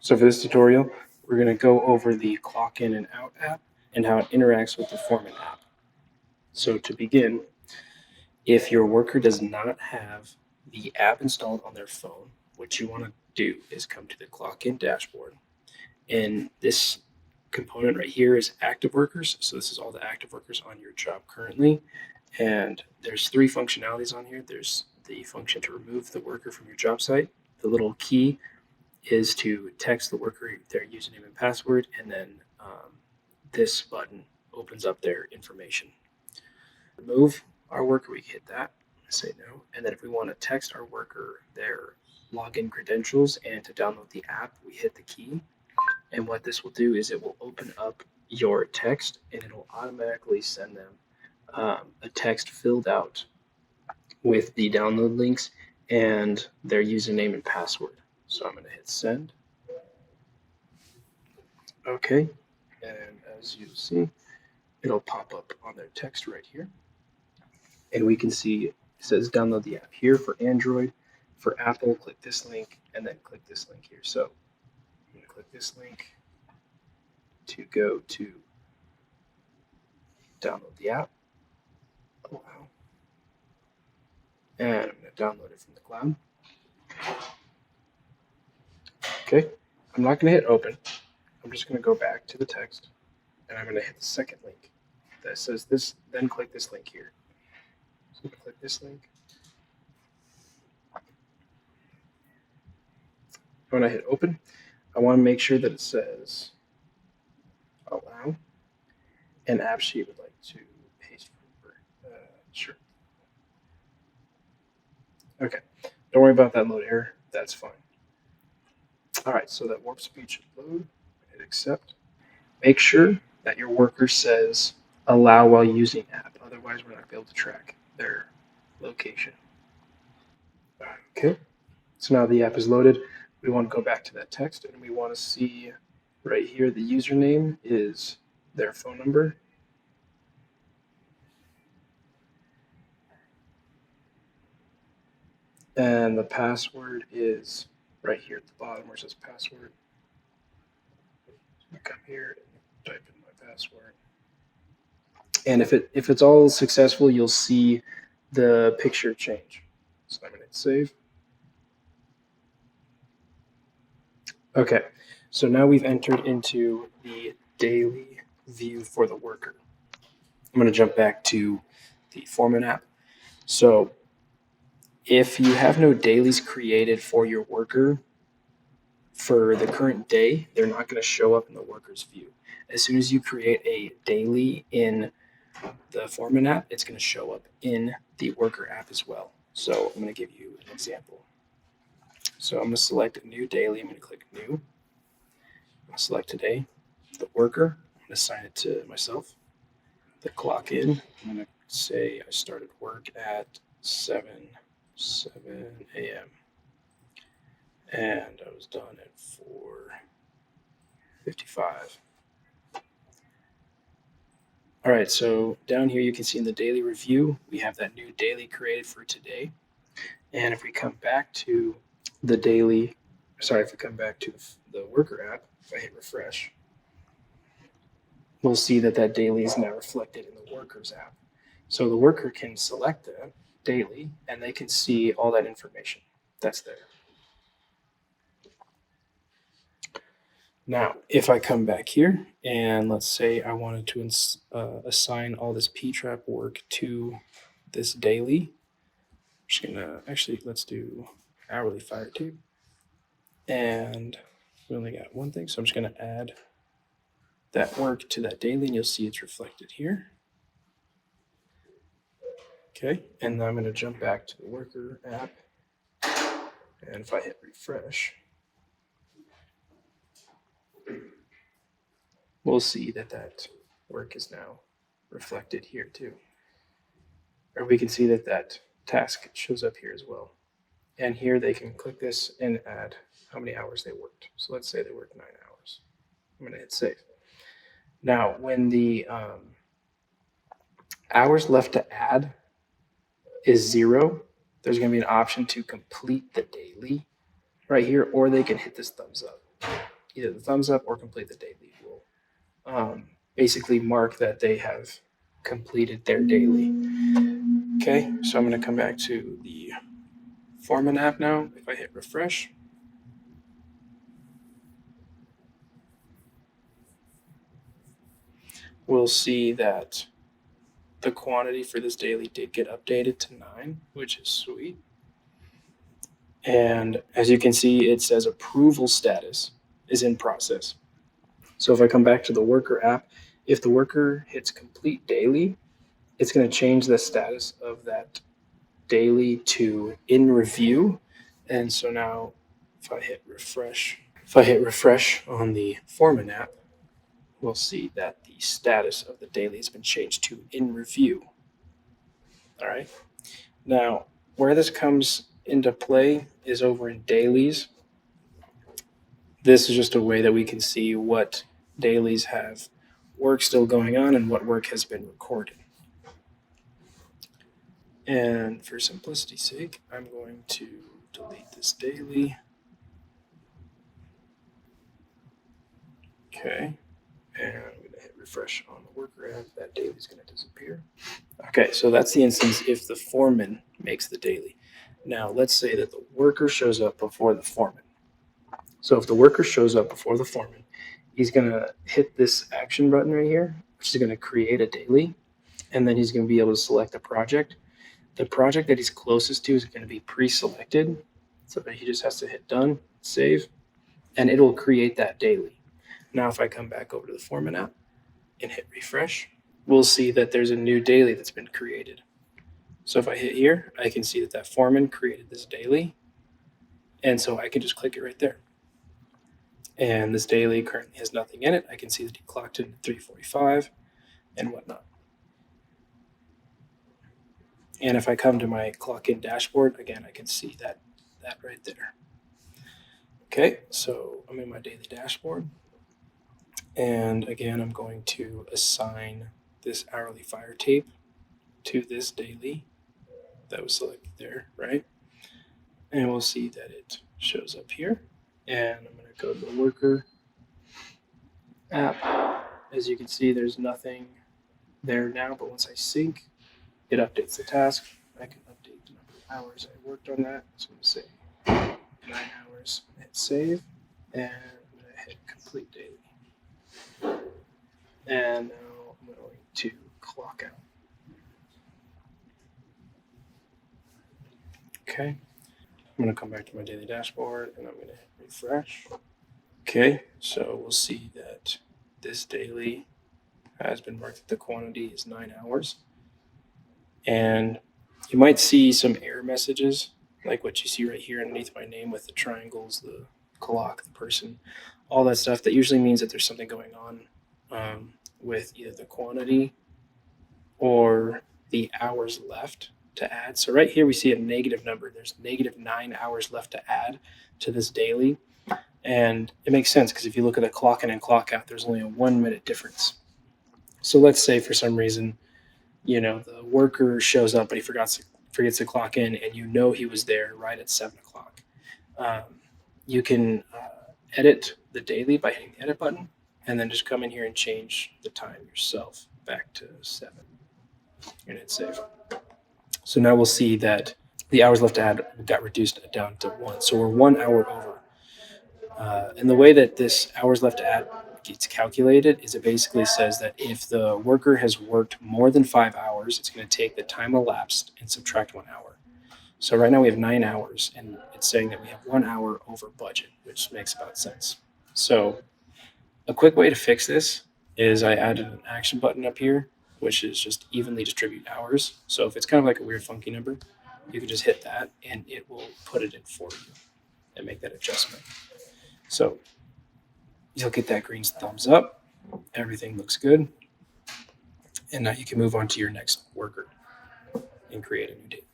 So for this tutorial, we're going to go over the Clock In and Out app and how it interacts with the Foreman app. So to begin, if your worker does not have the app installed on their phone, what you want to do is come to the Clock In dashboard. And this component right here is active workers. So this is all the active workers on your job currently. And there's three functionalities on here. There's the function to remove the worker from your job site. The little key is to text the worker their username and password, and then this button opens up their information. Remove our worker, we hit that, say no, and then if we want to text our worker their login credentials and to download the app, we hit the key. And what this will do is it will open up your text and it'll automatically send them a text filled out with the download links and their username and password. So I'm going to hit send. Okay, and as you see, it'll pop up on their text right here. And we can see it says download the app here for Android. For Apple, click this link and then click this link here. So I'm going to click this link to go to download the app. Allow. And I'm going to download it from the cloud. Okay, I'm not going to hit open. I'm just going to go back to the text and I'm going to hit the second link that says this, then click this link here. So I'm going to click this link. When I hit open, I want to make sure that it says allow, and AppSheet would like to paste for sure. Okay, don't worry about that load error, that's fine. All right, so that warp speed should load, hit accept. Make sure that your worker says allow while using app, otherwise we're not going to be able to track their location. Okay, so now the app is loaded. We want to go back to that text and we want to see right here the username is their phone number. And the password is right here at the bottom where it says password. So I come here and type in my password. And if it's all successful, you'll see the picture change. So I'm going to hit save. Okay, so now we've entered into the daily view for the worker. I'm going to jump back to the Foreman app. So if you have no dailies created for your worker for the current day, they're not going to show up in the worker's view. As soon as you create a daily in the Foreman app, it's going to show up in the worker app as well. So I'm going to give you an example. So I'm going to select a new daily. I'm going to click new. I'm going to select today, the worker. I'm going to assign it to myself. The clock in. I'm going to say I started work at 7 a.m. and I was done at 4:55. All right, so down here you can see in the daily review, we have that new daily created for today. And if we come back to the daily, if we come back to the worker app, if I hit refresh, we'll see that that daily is now reflected in the workers app. So the worker can select that daily and they can see all that information that's there. Now, if I come back here and let's say I wanted to assign all this P-trap work to this daily, I'm just gonna let's do hourly fire tape. And we only got one thing, so I'm just gonna add that work to that daily and you'll see it's reflected here. Okay, and then I'm gonna jump back to the worker app. And if I hit refresh, we'll see that that work is now reflected here too. Or we can see that that task shows up here as well. And here they can click this and add how many hours they worked. So let's say they worked 9 hours. I'm going to hit save. Now, when the hours left to add is 0, there's going to be an option to complete the daily right here, or they can hit this thumbs up. either the thumbs up or complete the daily will basically mark that they have completed their daily. Okay, so I'm going to come back to the Foreman app now. If I hit refresh, we'll see that the quantity for this daily did get updated to 9, which is sweet. And as you can see, it says approval status is in process. So if I come back to the worker app, if the worker hits complete daily, it's going to change the status of that daily to in review. And so now if I hit refresh on the Foreman app, we'll see that the status of the daily has been changed to in review. All right. Now, where this comes into play is over in dailies. This is just a way that we can see what dailies have work still going on and what work has been recorded. And for simplicity's sake, I'm going to delete this daily. Okay. And I'm going to hit refresh on the worker app. That daily is going to disappear. Okay, so that's the instance if the foreman makes the daily. Now, let's say that the worker shows up before the foreman. So if the worker shows up before the foreman, he's going to hit this action button right here, which is going to create a daily, and then he's going to be able to select a project. The project that he's closest to is going to be pre-selected, so that he just has to hit done, save, and it'll create that daily. Now, if I come back over to the Foreman app and hit refresh, we'll see that there's a new daily that's been created. So if I hit here, I can see that that foreman created this daily, and so I can just click it right there. And this daily currently has nothing in it. I can see that he clocked in at 3:45 and whatnot. And if I come to my clock in dashboard, again, I can see that right there. Okay, so I'm in my daily dashboard. And again, I'm going to assign this hourly fire tape to this daily that was selected there, right? And we'll see that it shows up here. And I'm going to go to the worker app. As you can see, there's nothing there now, but once I sync, it updates the task. I can update the number of hours I worked on that. So I'm going to say 9 hours, hit save, and I'm going to hit complete daily. And now I'm going to clock out. Okay, I'm going to come back to my daily dashboard and I'm going to hit refresh. Okay, so we'll see that this daily has been marked that the quantity is 9 hours. And you might see some error messages, like what you see right here underneath my name with the triangles, the clock, the person, all that stuff. That usually means that there's something going on with either the quantity or the hours left to add. So right here we see a negative number. There's negative 9 hours left to add to this daily. And it makes sense because if you look at the clock in and clock out, there's only a 1 minute difference. So let's say for some reason, the worker shows up, but he forgets to clock in, and he was there right at 7 o'clock. You can edit the daily by hitting the edit button, and then just come in here and change the time yourself back to 7. And hit save. So now we'll see that the hours left to add got reduced down to 1. So we're 1 hour over. And the way that this hours left to add gets calculated is it basically says that if the worker has worked more than 5 hours, it's going to take the time elapsed and subtract 1 hour. So right now we have 9 hours, and it's saying that we have 1 hour over budget, which makes about sense. So a quick way to fix this is I added an action button up here, which is just evenly distribute hours. So if it's kind of like a weird funky number, you can just hit that and it will put it in for you and make that adjustment. So you'll get that green thumbs up. Everything looks good. And now you can move on to your next worker and create a new date.